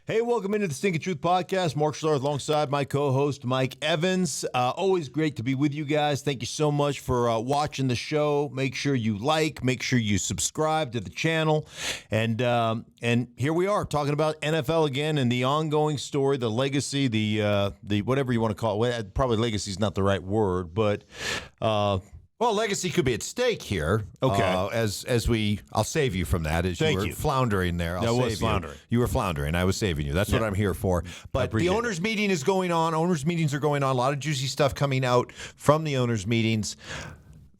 Hey, welcome into the Stinking Truth Podcast. Mark Schlarth alongside my co-host, Mike Evans. Always great to be with you guys. Thank you so much for watching the show. Make sure you like, make sure you subscribe to the channel. And here we are talking about NFL again and the ongoing story, the legacy, the whatever you want to call it. Probably legacy is not the right word, but well, legacy could be at stake here. Okay. I'll save you from that. Thank you. Floundering there. I was floundering. You were floundering. I was saving you. That's what I'm here for. But the owners' meeting is going on. Owners' meetings are going on. A lot of juicy stuff coming out from the owners' meetings.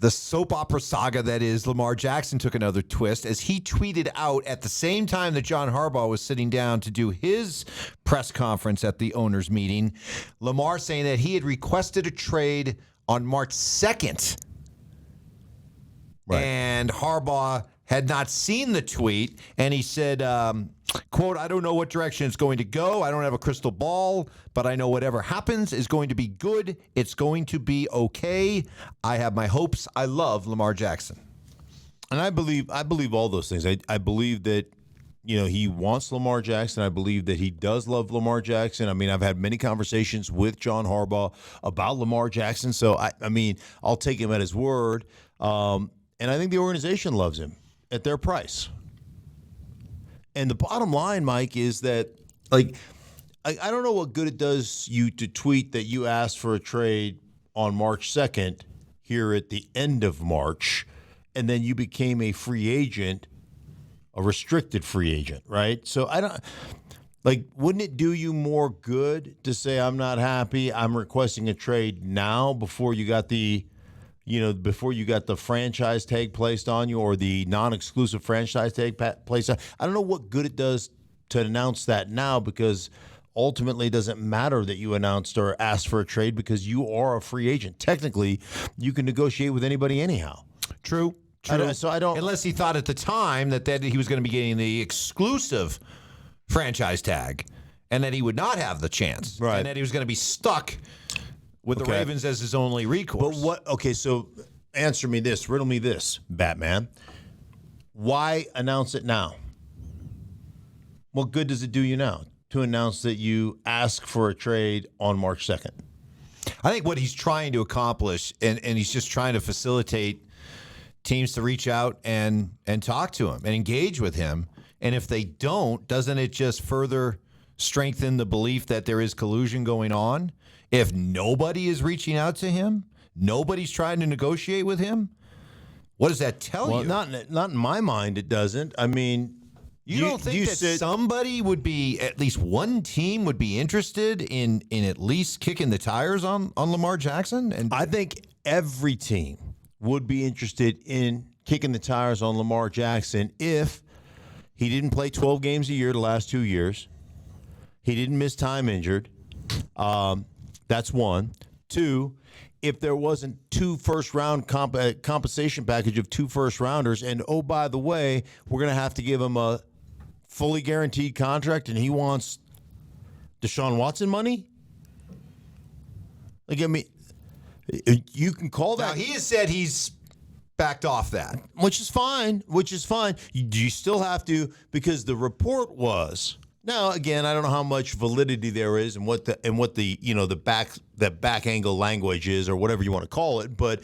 The soap opera saga that is Lamar Jackson took another twist as he tweeted out at the same time that John Harbaugh was sitting down to do his press conference at the owners' meeting. Lamar saying that he had requested a trade on March 2nd. Right. And Harbaugh had not seen the tweet, and he said, quote, "I don't know what direction it's going to go. I don't have a crystal ball, but I know whatever happens is going to be good. It's going to be okay. I have my hopes. I love Lamar Jackson." And I believe all those things. I believe that, he wants Lamar Jackson. I believe that he does love Lamar Jackson. I mean, I've had many conversations with John Harbaugh about Lamar Jackson. So, I'll take him at his word. And I think the organization loves him at their price. And the bottom line, Mike, is that, I don't know what good it does you to tweet that you asked for a trade on March 2nd here at the end of March, and then you became a free agent, a restricted free agent, right? So wouldn't it do you more good to say, I'm not happy, I'm requesting a trade now before you got the franchise tag placed on you or the non-exclusive franchise tag placed on? I don't know what good it does to announce that now, because ultimately it doesn't matter that you announced or asked for a trade because you are a free agent. Technically, you can negotiate with anybody anyhow. True. Unless he thought at the time that he was going to be getting the exclusive franchise tag and that he would not have the chance. Right. And that he was going to be stuck with the Ravens as his only recourse. But so answer me this, riddle me this, Batman. Why announce it now? What good does it do you now to announce that you ask for a trade on March 2nd? I think what he's trying to accomplish, and he's just trying to facilitate teams to reach out and talk to him and engage with him. And if they don't, doesn't it just further strengthen the belief that there is collusion going on? If nobody is reaching out to him, nobody's trying to negotiate with him, what does that tell you? Well, not in my mind, it doesn't. I mean, you don't think that somebody would be, at least one team would be interested in at least kicking the tires on Lamar Jackson? And I think every team would be interested in kicking the tires on Lamar Jackson if he didn't play 12 games a year the last 2 years. He didn't miss time injured. That's one. Two, if there wasn't 2 first-round compensation package of 2 first-rounders, and, oh, by the way, we're going to have to give him a fully guaranteed contract, and he wants Deshaun Watson money? You can call that. Now, he has said he's backed off that. Which is fine. You still have to, because the report was. Now, again, I don't know how much validity there is and what the back angle language is, or whatever you want to call it, but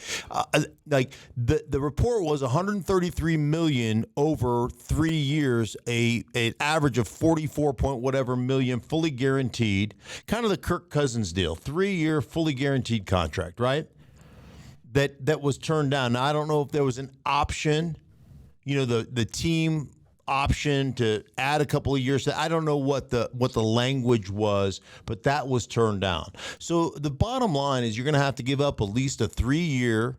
the report was $133 million over 3 years, an average of 44 point whatever million, fully guaranteed, kind of the Kirk Cousins deal, 3-year fully guaranteed contract, right? That was turned down. Now, I don't know if there was an option, the team option to add a couple of years. I don't know what the language was, but that was turned down. So the bottom line is you're going to have to give up at least a 3-year,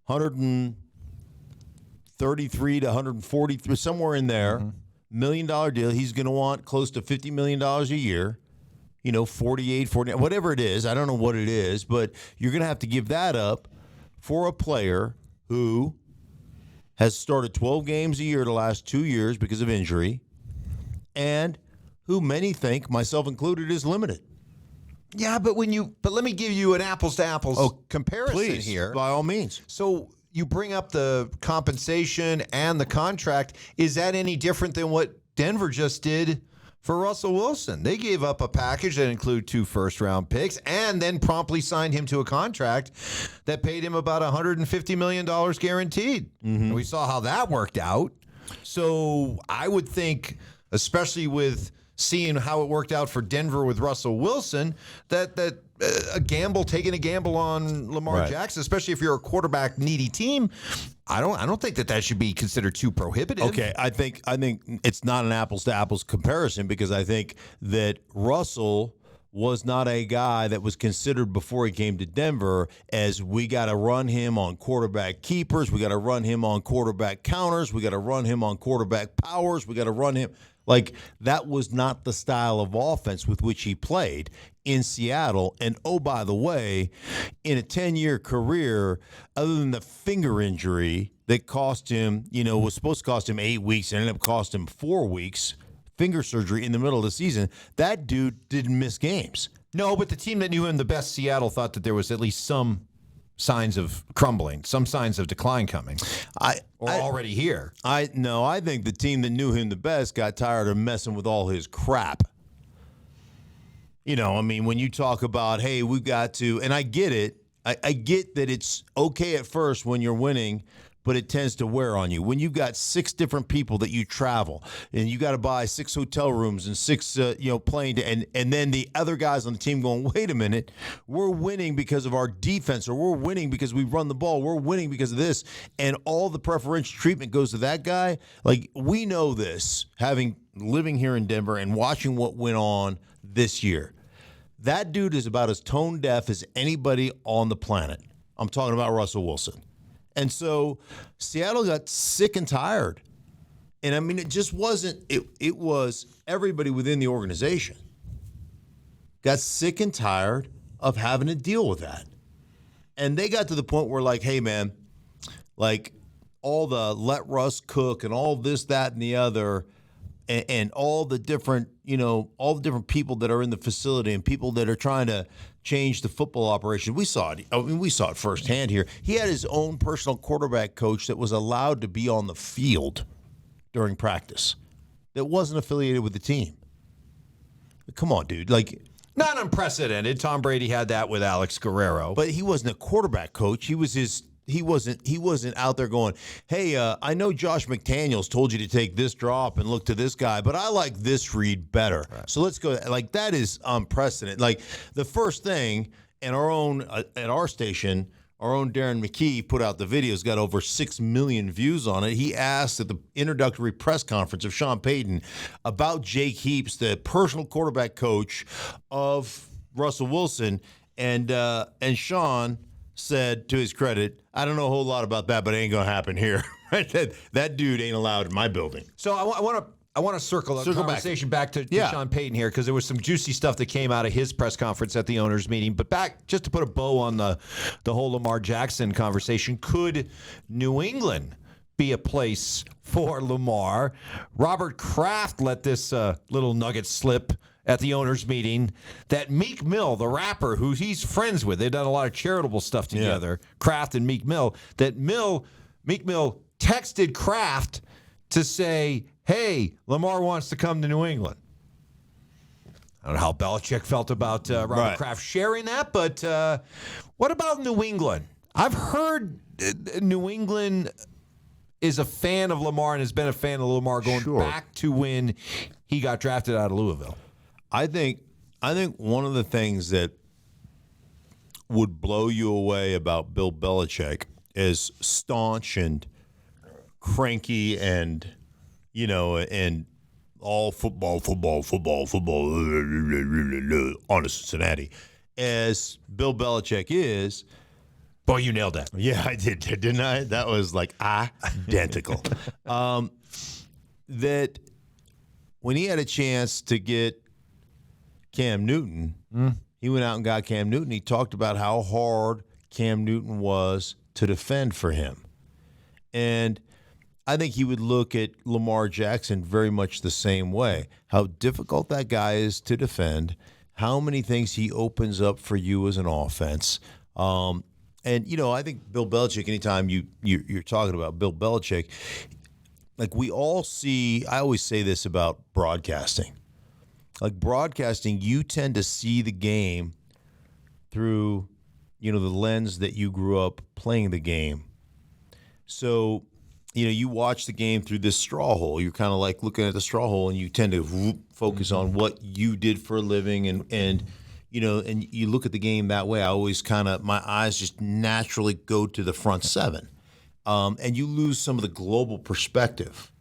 133 to 143, somewhere in there, $1 million deal. He's going to want close to $50 million a year. 48, 40, whatever it is. I don't know what it is, but you're going to have to give that up for a player who has started 12 games a year the last 2 years because of injury, and who many think, myself included, is limited. Yeah, but let me give you an apples to apples comparison here. By all means. So you bring up the compensation and the contract. Is that any different than what Denver just did for Russell Wilson. They gave up a package that included 2 first-round picks and then promptly signed him to a contract that paid him about $150 million guaranteed. And we saw how that worked out. So I would think, especially with seeing how it worked out for Denver with Russell Wilson, that taking a gamble on Lamar Jackson, especially if you're a quarterback needy team, I don't think that should be considered too prohibitive. Okay, I think it's not an apples to apples comparison, because I think that Russell was not a guy that was considered before he came to Denver as we got to run him on quarterback keepers, we got to run him on quarterback counters, we got to run him on quarterback powers, we got to run him. Like, that was not the style of offense with which he played in Seattle. And, oh, by the way, in a 10-year career, other than the finger injury that cost him, was supposed to cost him 8 weeks and ended up costing him 4 weeks, finger surgery in the middle of the season, that dude didn't miss games. No, but the team that knew him the best, Seattle, thought that there was at least some signs of crumbling, some signs of decline coming, already here. I think the team that knew him the best got tired of messing with all his crap. When you talk about, hey, we've got to, and I get it. I get that it's okay at first when you're winning, but it tends to wear on you. When you've got 6 different people that you travel, and you got to buy 6 hotel rooms and 6, plane, and then the other guys on the team going, wait a minute, we're winning because of our defense, or we're winning because we run the ball, we're winning because of this, and all the preferential treatment goes to that guy. Like, we know this, living here in Denver and watching what went on this year. That dude is about as tone deaf as anybody on the planet. I'm talking about Russell Wilson. And so Seattle got sick and tired. And, it just wasn't – it was everybody within the organization got sick and tired of having to deal with that. And they got to the point where, like, hey, man, like, all the let Russ cook and all this, that, and the other, and all the different people that are in the facility and people that are trying to – change the football operation. We saw it. We saw it firsthand here. He had his own personal quarterback coach that was allowed to be on the field during practice that wasn't affiliated with the team. Come on, dude. Like, not unprecedented. Tom Brady had that with Alex Guerrero. But he wasn't a quarterback coach. He wasn't out there going, hey, I know Josh McDaniels told you to take this drop and look to this guy, but I like this read better. Right. So let's go. Like, that is unprecedented. Like, the first thing, and at our station, our own Darren McKee put out the video. It's got over 6 million views on it. He asked at the introductory press conference of Sean Peyton about Jake Heaps, the personal quarterback coach of Russell Wilson, and Sean said, to his credit, I don't know a whole lot about that, but it ain't going to happen here. That dude ain't allowed in my building. So I want to circle the conversation back to Sean Payton here, because there was some juicy stuff that came out of his press conference at the owners' meeting. But back, just to put a bow on the whole Lamar Jackson conversation, could New England be a place for Lamar? Robert Kraft let this little nugget slip at the owners' meeting that Meek Mill, the rapper who he's friends with, they've done a lot of charitable stuff together, Kraft and Meek Mill, that Meek Mill texted Kraft to say, hey, Lamar wants to come to New England. I don't know how Belichick felt about Robert Kraft sharing that, but what about New England? I've heard New England is a fan of Lamar and has been a fan of Lamar going back to when he got drafted out of Louisville. I think one of the things that would blow you away about Bill Belichick, as staunch and cranky and, and all football on a Cincinnati, as Bill Belichick is. Boy, you nailed that. Yeah, I did, didn't I? That was like identical. That when he had a chance to get Cam Newton, he went out and got Cam Newton. He talked about how hard Cam Newton was to defend for him. And I think he would look at Lamar Jackson very much the same way. How difficult that guy is to defend, how many things he opens up for you as an offense. And, I think Bill Belichick, anytime you're talking about Bill Belichick, like we all see, I always say this about broadcasting. like broadcasting, you tend to see the game through, the lens that you grew up playing the game. So, you watch the game through this straw hole. You're kind of like looking at the straw hole, and you tend to focus on what you did for a living, and you look at the game that way. I always my eyes just naturally go to the front seven, and you lose some of the global perspective.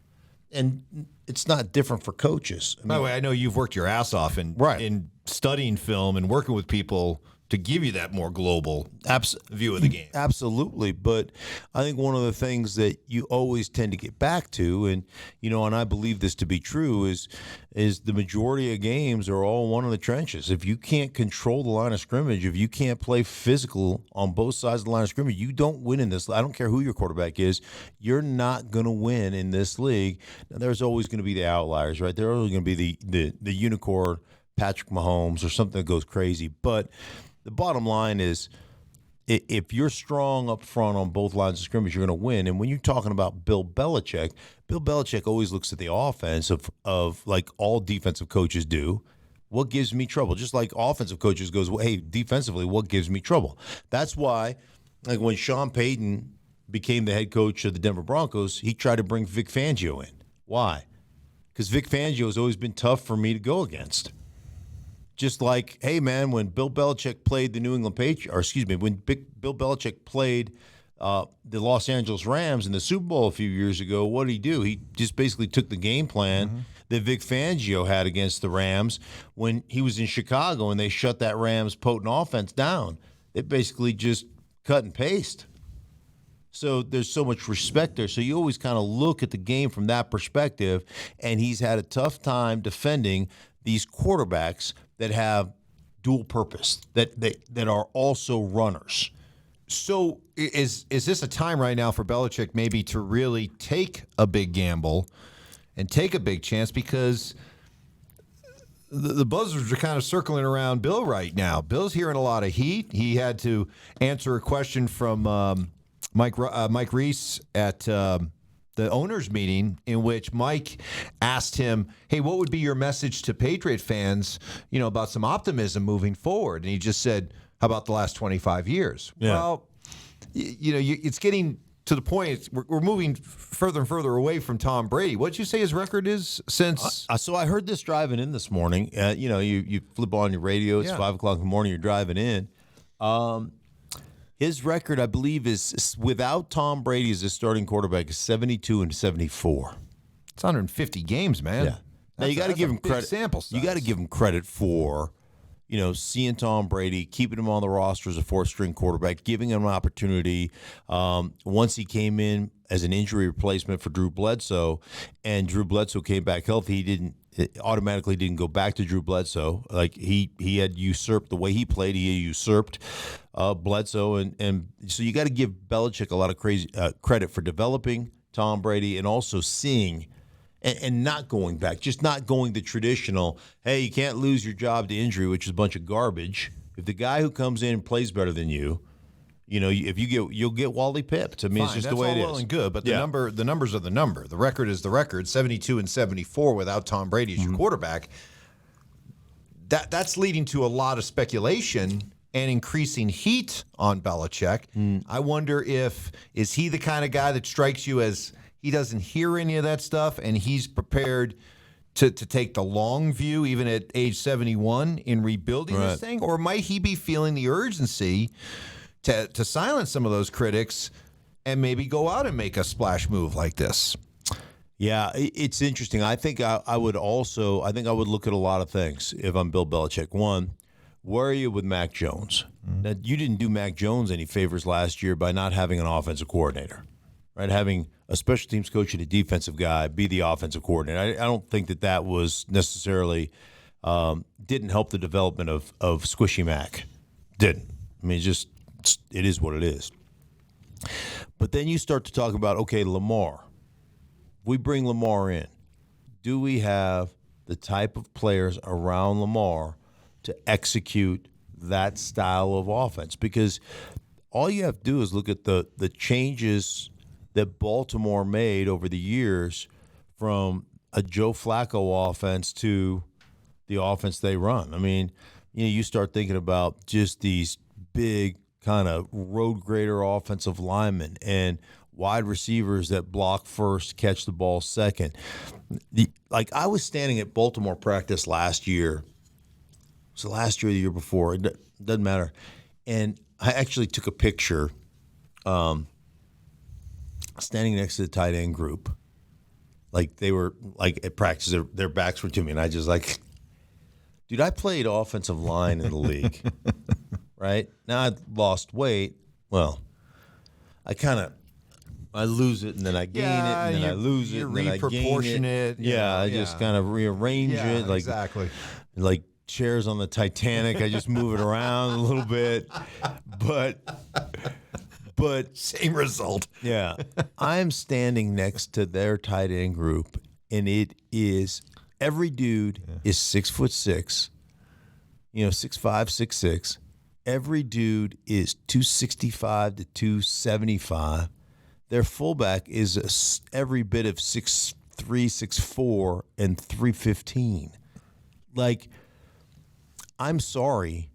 And it's not different for coaches. By the way, I know you've worked your ass off in studying film and working with people to give you that more global view of the game. Absolutely. But I think one of the things that you always tend to get back to, and I believe this to be true, is the majority of games are all one in the trenches. If you can't control the line of scrimmage, if you can't play physical on both sides of the line of scrimmage, you don't win in this. I don't care who your quarterback is. You're not going to win in this league. Now, there's always going to be the outliers, right? There's always going to be the unicorn, Patrick Mahomes, or something that goes crazy. But the bottom line is, if you're strong up front on both lines of scrimmage, you're going to win. And when you're talking about Bill Belichick always looks at the offense of like all defensive coaches do. What gives me trouble? Just like offensive coaches goes, well, hey, defensively, what gives me trouble? That's why, like when Sean Peyton became the head coach of the Denver Broncos, he tried to bring Vic Fangio in. Why? Because Vic Fangio has always been tough for me to go against. Just like, hey, man, when Bill Belichick played the New England Patriots, when Bill Belichick played the Los Angeles Rams in the Super Bowl a few years ago, what did he do? He just basically took the game plan that Vic Fangio had against the Rams when he was in Chicago and they shut that Rams potent offense down. They basically just cut and paste. So there's so much respect there. So you always kind of look at the game from that perspective, and he's had a tough time defending these quarterbacks that have dual purpose, that are also runners. So is this a time right now for Belichick maybe to really take a big gamble and take a big chance, because the buzzards are kind of circling around Bill right now. Bill's hearing a lot of heat. He had to answer a question from Mike Reese at the owners' meeting, in which Mike asked him, hey, what would be your message to Patriot fans, about some optimism moving forward? And he just said, how about the last 25 years? Yeah. Well, it's getting to the point, we're moving further and further away from Tom Brady. What'd you say his record is since? So I heard this driving in this morning. You flip on your radio, it's 5 o'clock in the morning, you're driving in. His record, I believe, is without Tom Brady as his starting quarterback, is 72-74. It's 150 games, man. Yeah. Now you got to give him credit. Sample size. You got to give him credit for, seeing Tom Brady, keeping him on the roster as a fourth-string quarterback, giving him an opportunity. Once he came in as an injury replacement for Drew Bledsoe, and Drew Bledsoe came back healthy, he automatically didn't go back to Drew Bledsoe. Like he had usurped the way he played. He usurped Bledsoe, and so you got to give Belichick a lot of credit for developing Tom Brady and also seeing and not going back, just not going the traditional, hey, you can't lose your job to injury, which is a bunch of garbage. If the guy who comes in and plays better than you, if you'll get Wally pipped. I mean, it's just the way it is. That's all well and good, but the numbers are the number. The record is the record. 72-74 without Tom Brady as your quarterback. That's leading to a lot of speculation and increasing heat on Belichick. I wonder is he the kind of guy that strikes you as he doesn't hear any of that stuff and he's prepared to take the long view, even at age 71, in rebuilding this thing? Or might he be feeling the urgency to silence some of those critics and maybe go out and make a splash move like this? Yeah, it's interesting. I think I would look at a lot of things if I'm Bill Belichick. One, where are you with Mac Jones? Now, you didn't do Mac Jones any favors last year by not having an offensive coordinator, right? Having a special teams coach and a defensive guy be the offensive coordinator. I don't think that was necessarily didn't help the development of Squishy Mac. Didn't. I mean, it is what it is. But then you start to talk about, okay, Lamar. We bring Lamar in. Do we have the type of players around Lamar to execute that style of offense? Because all you have to do is look at the changes that Baltimore made over the years from a Joe Flacco offense to the offense they run. I mean, you start thinking about just these big kind of road grader offensive linemen and wide receivers that block first, catch the ball second. Like I was standing at Baltimore practice last year. So last year or the year before, it doesn't matter. And I actually took a picture standing next to the tight end group. Like they were like at practice, their backs were to me. And I just like, dude, I played offensive line in the league, right? Now I lost weight. Well, I lose it and then I gain it and then I lose it and then I gain it. Yeah, I just kind of rearrange it. Like, exactly. Like chairs on the Titanic. I just move it around a little bit. But same result. Yeah. I'm standing next to their tight end group, and it is every dude is 6'6", 6'5", 6'6". Every dude is 265 to 275. Their fullback is every bit of 6'3", 6'4", and 315. Like, I'm sorry,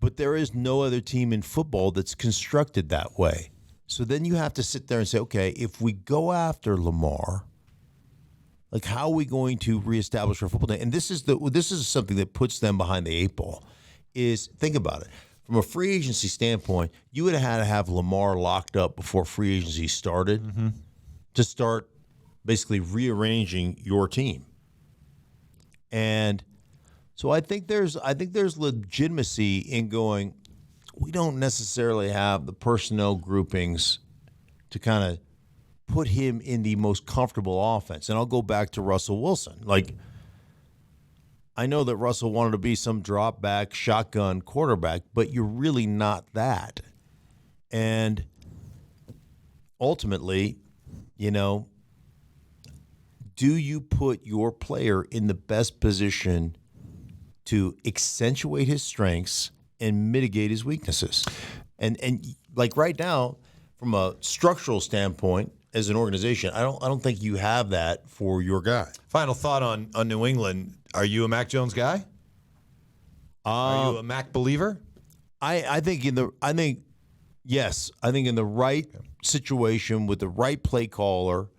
but there is no other team in football that's constructed that way. So then you have to sit there and say, okay, if we go after Lamar, like how are we going to reestablish our football team? And this is something that puts them behind the eight ball. Is think about it. From a free agency standpoint, you would have had to have Lamar locked up before free agency started to start basically rearranging your team. And so I think there's legitimacy in going, we don't necessarily have the personnel groupings to kind of put him in the most comfortable offense. And I'll go back to Russell Wilson. Like, I know that Russell wanted to be some drop back shotgun quarterback, but you're really not that. And ultimately, do you put your player in the best position to accentuate his strengths and mitigate his weaknesses? And like right now, from a structural standpoint, as an organization, I don't think you have that for your guy. Final thought on New England. Are you a Mac Jones guy? Are you a Mac believer? I think yes. I think in the right situation with the right play caller,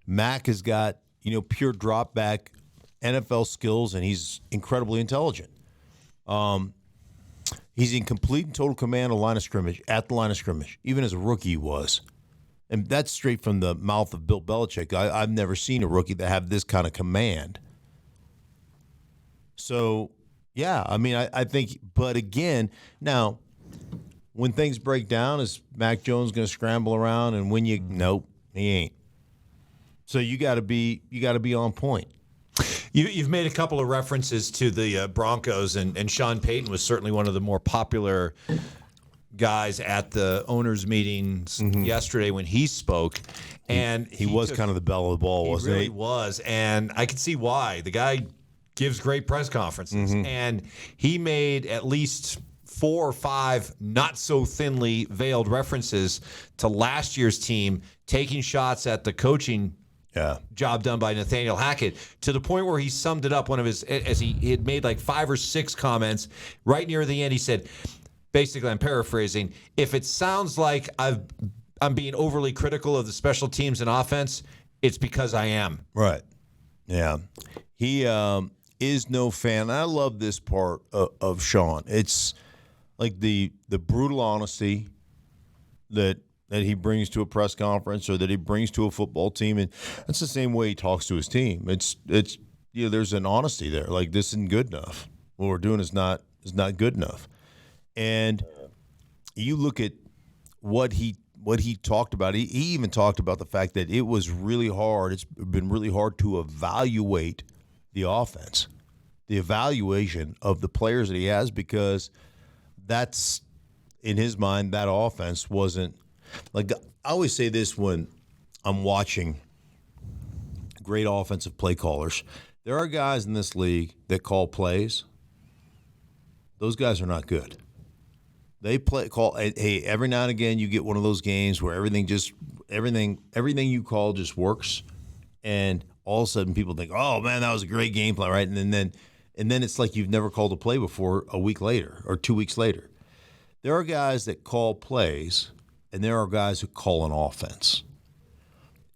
Mac has got pure drop back NFL skills, and he's incredibly intelligent. He's in complete and total command of at the line of scrimmage, even as a rookie he was. And that's straight from the mouth of Bill Belichick. I've never seen a rookie that have this kind of command. So, yeah, I mean, I think, but again, now, when things break down, is Mac Jones going to scramble around and win you? Nope, he ain't. So you got to be on point. You've made a couple of references to the Broncos, and Sean Peyton was certainly one of the more popular guys at the owners' meetings yesterday when he spoke. And he was kind of the belle of the ball, wasn't he? He really was, and I could see why. The guy gives great press conferences, and he made at least 4 or 5 not so thinly veiled references to last year's team taking shots at the coaching job done by Nathaniel Hackett, to the point where he summed it up. He had made like 5 or 6 comments right near the end. He said, basically, I'm paraphrasing, if it sounds like I'm being overly critical of the special teams and offense, it's because I am. Right. Yeah. He is no fan. I love this part of Sean. It's like the brutal honesty that he brings to a press conference or that he brings to a football team, and that's the same way he talks to his team. It's there's an honesty there. Like, this isn't good enough. What we're doing is not good enough. And you look at what he talked about. He even talked about the fact that it was really hard. It's been really hard to evaluate the offense, the evaluation of the players that he has, because that's, in his mind, that offense wasn't like. I always say this when I'm watching great offensive play callers. There are guys in this league that call plays. Those guys are not good. They call. Hey, every now and again you get one of those games where everything you call just works, and all of a sudden people think, oh man, that was a great game plan, right? And then it's like you've never called a play before a week later or 2 weeks later. There are guys that call plays, and there are guys who call an offense,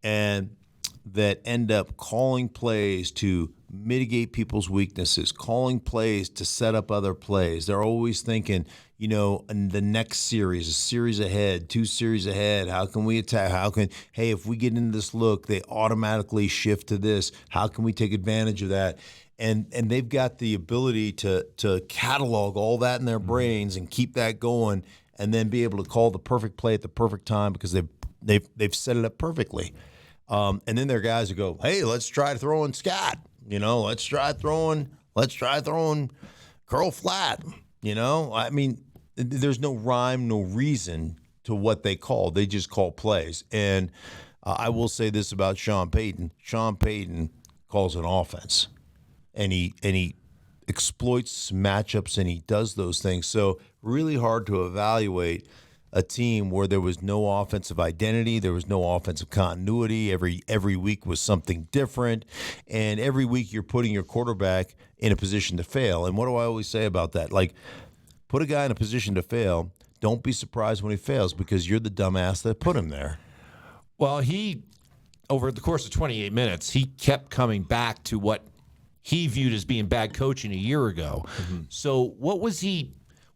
and that end up calling plays to mitigate people's weaknesses, calling plays to set up other plays. They're always thinking, in the next series, a series ahead, 2 series ahead, how can we attack? Hey, if we get into this look, they automatically shift to this. How can we take advantage of that? And they've got the ability to catalog all that in their brains and keep that going, and then be able to call the perfect play at the perfect time because they've set it up perfectly. And then there are guys who go, hey, let's try throwing scat. Let's try throwing curl flat. I mean, there's no rhyme, no reason to what they call. They just call plays. And I will say this about Sean Peyton. Sean Peyton calls an offense, and he exploits matchups, and he does those things. So really hard to evaluate a team where there was no offensive identity, there was no offensive continuity. Every week was something different, and every week you're putting your quarterback in a position to fail. And what do I always say about that? Like, put a guy in a position to fail. Don't be surprised when he fails because you're the dumbass that put him there. Well, he, over the course of 28 minutes, he kept coming back to what he viewed as being bad coaching a year ago. Mm-hmm. So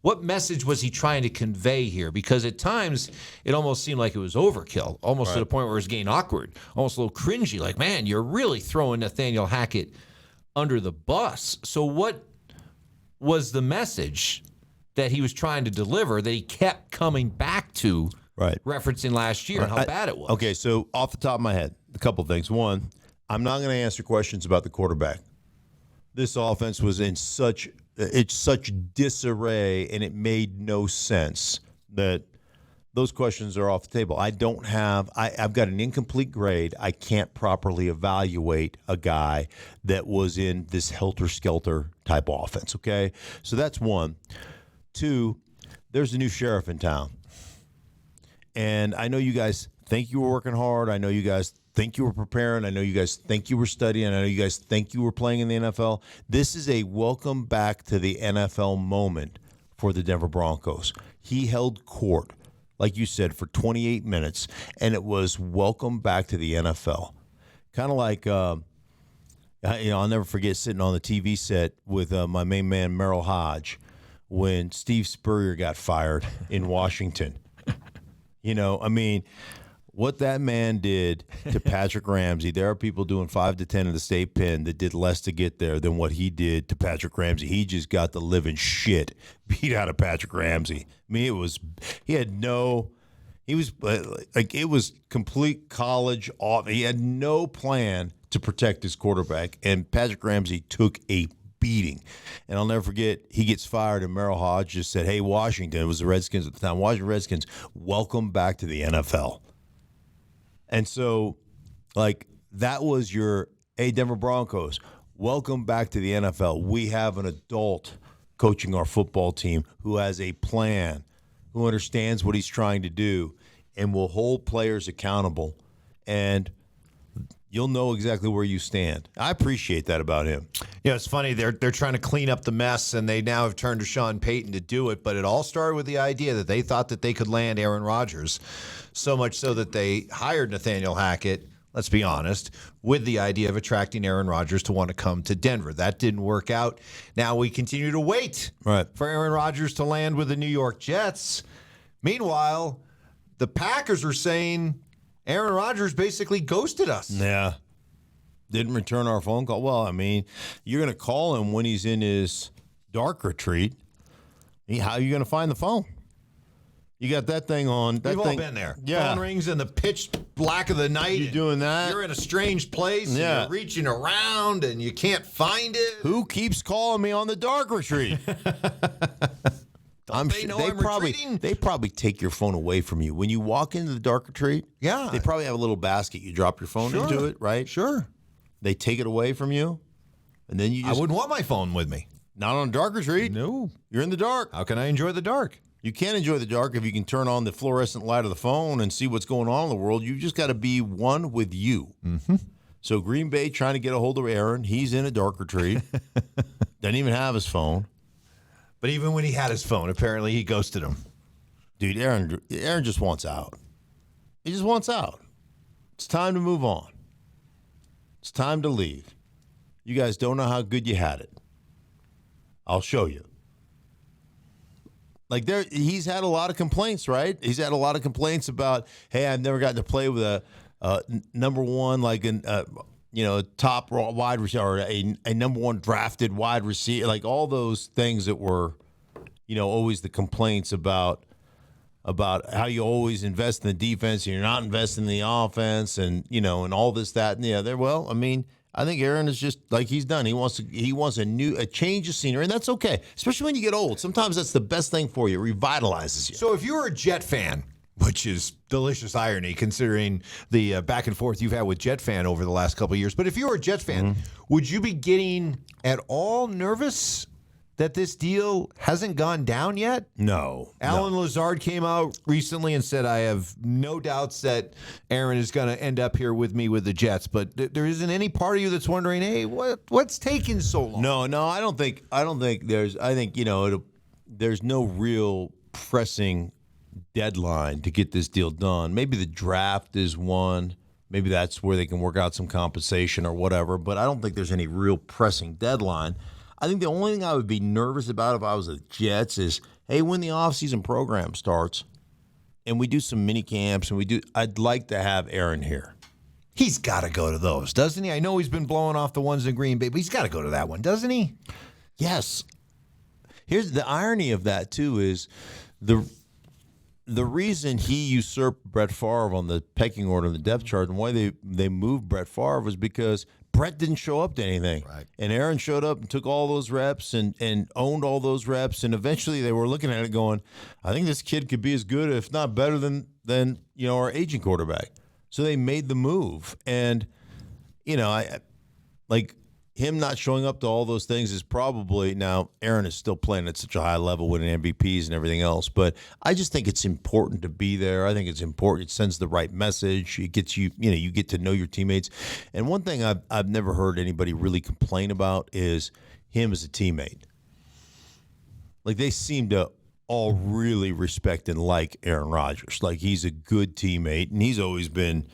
what message was he trying to convey here? Because at times it almost seemed like it was overkill, almost to the point where it was getting awkward, almost a little cringy. Like, man, you're really throwing Nathaniel Hackett under the bus. So what was the message that he was trying to deliver that he kept coming back to, referencing last year and how bad it was? Okay, so off the top of my head, a couple of things. One, I'm not going to answer questions about the quarterback. This offense was in such disarray, and it made no sense that those questions are off the table. I've got an incomplete grade. I can't properly evaluate a guy that was in this helter-skelter type offense, okay? So that's one. Two, there's a new sheriff in town. And I know you guys think you were working hard. I know you guys think you were preparing. I know you guys think you were studying. I know you guys think you were playing in the NFL. This is a welcome back to the NFL moment for the Denver Broncos. He held court, like you said, for 28 minutes, and it was welcome back to the NFL. Kind of like, I'll never forget sitting on the TV set with my main man, Merrill Hodge, when Steve Spurrier got fired in Washington. What that man did to Patrick Ramsey, there are people doing 5 to 10 in the state pen that did less to get there than what he did to Patrick Ramsey. He just got the living shit beat out of Patrick Ramsey. I mean, it was complete college off. He had no plan to protect his quarterback, and Patrick Ramsey took a beating. And I'll never forget, he gets fired, and Merrill Hodge just said, hey, Washington, it was the Redskins at the time, Washington Redskins, welcome back to the NFL. And so, that was your, hey, Denver Broncos, welcome back to the NFL. We have an adult coaching our football team who has a plan, who understands what he's trying to do, and will hold players accountable. And you'll know exactly where you stand. I appreciate that about him. It's funny. They're trying to clean up the mess, and they now have turned to Sean Payton to do it. But it all started with the idea that they thought that they could land Aaron Rodgers, so much so that they hired Nathaniel Hackett, let's be honest, with the idea of attracting Aaron Rodgers to want to come to Denver. That didn't work out. Now we continue to wait for Aaron Rodgers to land with the New York Jets. Meanwhile, the Packers are saying Aaron Rodgers basically ghosted us. Yeah. Didn't return our phone call. Well, I mean, you're going to call him when he's in his dark retreat. How are you going to find the phone? You got that thing on. We've all been there. Yeah. Phone rings in the pitch black of the night. You're doing that. You're in a strange place. Yeah. And you're reaching around, and you can't find it. Who keeps calling me on the dark retreat? I'm sure they probably take your phone away from you when you walk into the dark retreat. Yeah, they probably have a little basket. You drop your phone into it, right? Sure. They take it away from you, and then I wouldn't want my phone with me. Not on a dark retreat. No, you're in the dark. How can I enjoy the dark? You can't enjoy the dark if you can turn on the fluorescent light of the phone and see what's going on in the world. You just got to be one with you. Mm-hmm. So Green Bay trying to get a hold of Aaron. He's in a dark retreat. Doesn't even have his phone. But even when he had his phone, apparently he ghosted him. Dude, Aaron just wants out. He just wants out. It's time to move on. It's time to leave. You guys don't know how good you had it. I'll show you. Like he's had a lot of complaints, right? He's had a lot of complaints about, hey, I've never gotten to play with a number one, like a top wide receiver, or a number one drafted wide receiver, like all those things that were, always the complaints about how you always invest in the defense and you're not investing in the offense, and and all this, that, and the other. Well, I mean, I think Aaron is just like he's done. He wants a change of scenery, and that's okay, especially when you get old. Sometimes that's the best thing for you. It revitalizes you. So if you're a Jet fan, which is delicious irony considering the back and forth you've had with Jet fan over the last couple of years, but if you were a Jet fan, would you be getting at all nervous that this deal hasn't gone down yet? No. Alan Lazard came out recently and said, I have no doubts that Aaron is going to end up here with me with the Jets, but there isn't any part of you that's wondering, hey, what's taking so long? No, I don't think there's, there's no real pressing deadline to get this deal done. Maybe the draft is one. Maybe that's where they can work out some compensation or whatever, but I don't think there's any real pressing deadline. I think the only thing I would be nervous about if I was the Jets is, hey, when the offseason program starts and we do some mini camps and I'd like to have Aaron here. He's got to go to those, doesn't he? I know he's been blowing off the ones in Green Bay, but he's got to go to that one, doesn't he? Yes. Here's the irony of that, too, is the reason he usurped Brett Favre on the pecking order of the depth chart and why they moved Brett Favre was because Brett didn't show up to anything. Right. And Aaron showed up and took all those reps and owned all those reps. And eventually they were looking at it going, I think this kid could be as good, if not better than our aging quarterback. So they made the move. And, I like him not showing up to all those things is probably, now Aaron is still playing at such a high level, winning MVPs and everything else, but I just think it's important to be there. I think it's important. It sends the right message. It gets you, you get to know your teammates. And one thing I've never heard anybody really complain about is him as a teammate. Like they seem to all really respect and like Aaron Rodgers. Like he's a good teammate, and he's always been,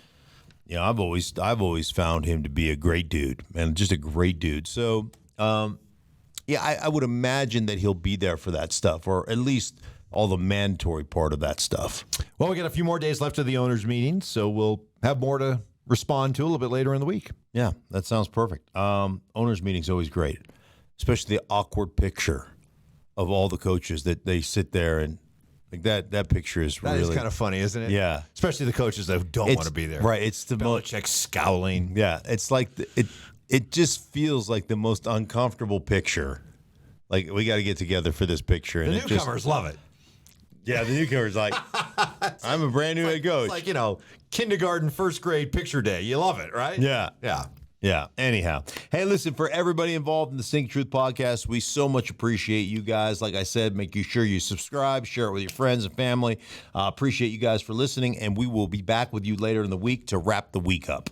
I've always found him to be a great dude, man, just a great dude. So, I would imagine that he'll be there for that stuff, or at least all the mandatory part of that stuff. Well, we got a few more days left of the owners' meeting, so we'll have more to respond to a little bit later in the week. Yeah, that sounds perfect. Owners' meeting's always great, especially the awkward picture of all the coaches that they sit there and. Like that picture is really... That is kind of funny, isn't it? Yeah. Especially the coaches that don't want to be there. Right. It's the most... Belichick scowling. Yeah. It's like... It just feels like the most uncomfortable picture. Like, we got to get together for this picture. The newcomers love it. Yeah, the newcomers like, I'm a brand new head coach. It's like, kindergarten, first grade picture day. You love it, right? Yeah. Yeah. Yeah. Anyhow, hey, listen, for everybody involved in the Sink Truth podcast, we so much appreciate you guys. Like I said, make sure you subscribe, share it with your friends and family. Appreciate you guys for listening, and we will be back with you later in the week to wrap the week up.